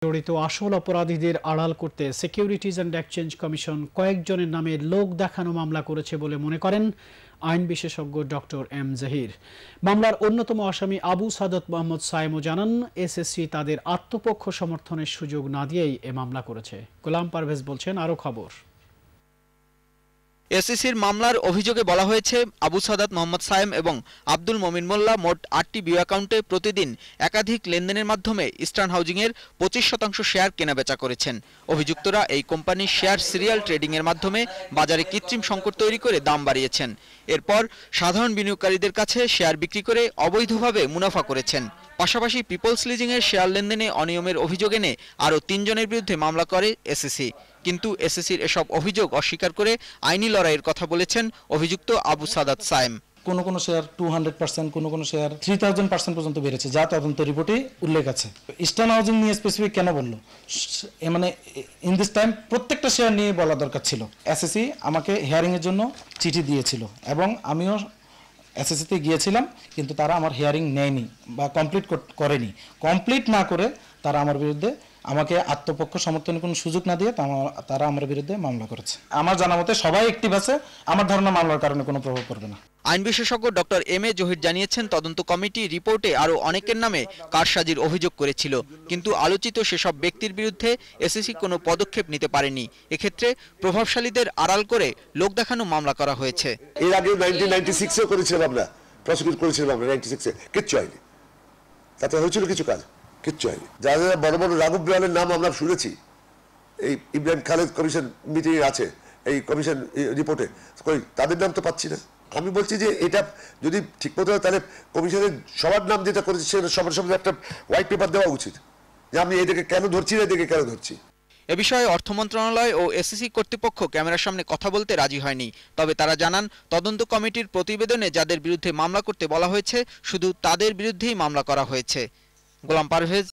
জড়িত আসল অপরাধীদের আড়াল করতে সিকিউরিটিজ অ্যান্ড এক্সচেঞ্জ কমিশন কয়েকজনের নামে লোক দেখানো মামলা করেছে বলে মনে করেন আইন বিশেষজ্ঞ ডক্টর এম জহির। মামলার অন্যতম আসামি আবু সাদত মোহাম্মদ সায়েমও জানান, এসএসসি তাদের আত্মপক্ষ সমর্থনের সুযোগ না দিয়েই এ মামলা করেছে। গোলাম পারভেজ বলছেন, আরও খবর। এসএসসির মামলার অভিযোগে বলা হয়েছে, আবু সাদাত মোহাম্মদ সায়েম এবং আব্দুল মমিন মোল্লা মোট ৮টি বিও অ্যাকাউন্টে প্রতিদিন একাধিক লেনদেনের মাধ্যমে ইস্টার্ন হাউজিংয়ের ২৫% শেয়ার কেনাবেচা করেছেন। অভিযুক্তরা এই কোম্পানির শেয়ার সিরিয়াল ট্রেডিংয়ের মাধ্যমে বাজারে কৃত্রিম সংকট তৈরি করে দাম বাড়িয়েছেন। এরপর সাধারণ বিনিয়োগকারীদের কাছে শেয়ার বিক্রি করে অবৈধভাবে মুনাফা করেছেন। পাশাপাশি পিপলস লিজিংয়ের শেয়ার লেনদেনে অনিয়মের অভিযোগ এনে আরও ৩ জনের বিরুদ্ধে মামলা করে এসএসসি। কিন্তু এসএসসির এসব অভিযোগ অস্বীকার করে আইনি লড়াইয়ের কথা বলেছেন অভিযুক্ত আবু সাদাত সায়েম। কোনো শেয়ার 200%, কোনো শেয়ার 3000% পর্যন্ত বেড়েছে, যা তদন্ত রিপোর্টে উল্লেখ আছে। ইস্টার্ন হাউজিং নিয়ে স্পেসিফিক কেন বললো, মানে ইন দিস টাইম প্রত্যেকটা শেয়ার নিয়ে বলা দরকার ছিল। এসএসসি আমাকে হিয়ারিংয়ের জন্য চিঠি দিয়েছিল এবং আমিও এসএসসিতে গিয়েছিলাম, কিন্তু তারা আমার হিয়ারিং নেয়নি বা কমপ্লিট করেনি। কমপ্লিট না করে তারা আমার বিরুদ্ধে আমাকে আত্মপক্ষ সমর্থনের কোনো সুযোগ না দিয়ে তারা আমার বিরুদ্ধে মামলা করেছে। আমার জানা মতে সবাই অ্যাক্টিভ আছে, আমার ধারণা মামলার কারণে কোনো প্রভাব পড়বে না। আইন বিশেষজ্ঞ ডক্টর এম এ জহির জানিয়েছেন, তদন্ত কমিটি রিপোর্টে আরও অনেকের নামে কারসাজির অভিযোগ করেছিল, কিন্তু আলোচিত সেসব ব্যক্তির বিরুদ্ধে এসএসসি কোনো পদক্ষেপ নিতে পারেনি। এক্ষেত্রে প্রভাবশালীদের আড়াল করে লোক দেখানো মামলা করা হয়েছে। এর আগে 1996-এও করেছিলাম আমরা, প্রসিকিউট করেছিলাম আমরা 96-এ, কিচ্ছু হয়নি। তাতে হয়েছিল কিছু কাজ, কিচ্ছু হয়নি। যারা যারা বড় বড় রাঘব বিহালের নাম আমরা শুনেছি, এই ইব্রাহিম খালেদ কমিশন মিটিংয়ে আছে, এই কমিশন রিপোর্টে, তাদের নাম তো পাচ্ছি না। আমি বলছি যে এটা যদি ঠিকমতো হয়, তাহলে কমিশনের সবার নাম যেটা করেছে সেটা সবার সামনে একটা হোয়াইট পেপার দেওয়া উচিত, যে আমি এদিকে কেন ধরছি না, এদিকে কেন ধরছি। এ বিষয়ে অর্থ মন্ত্রণালয় ও এসএসসি কর্তৃপক্ষ ক্যামেরার সামনে কথা বলতে রাজি হয়নি। তবে তারা জানান, তদন্ত কমিটির প্রতিবেদনে যাদের বিরুদ্ধে মামলা করতে বলা হয়েছে, শুধু তাদের বিরুদ্ধেই মামলা করা হয়েছে। গোলাম পারভেজ,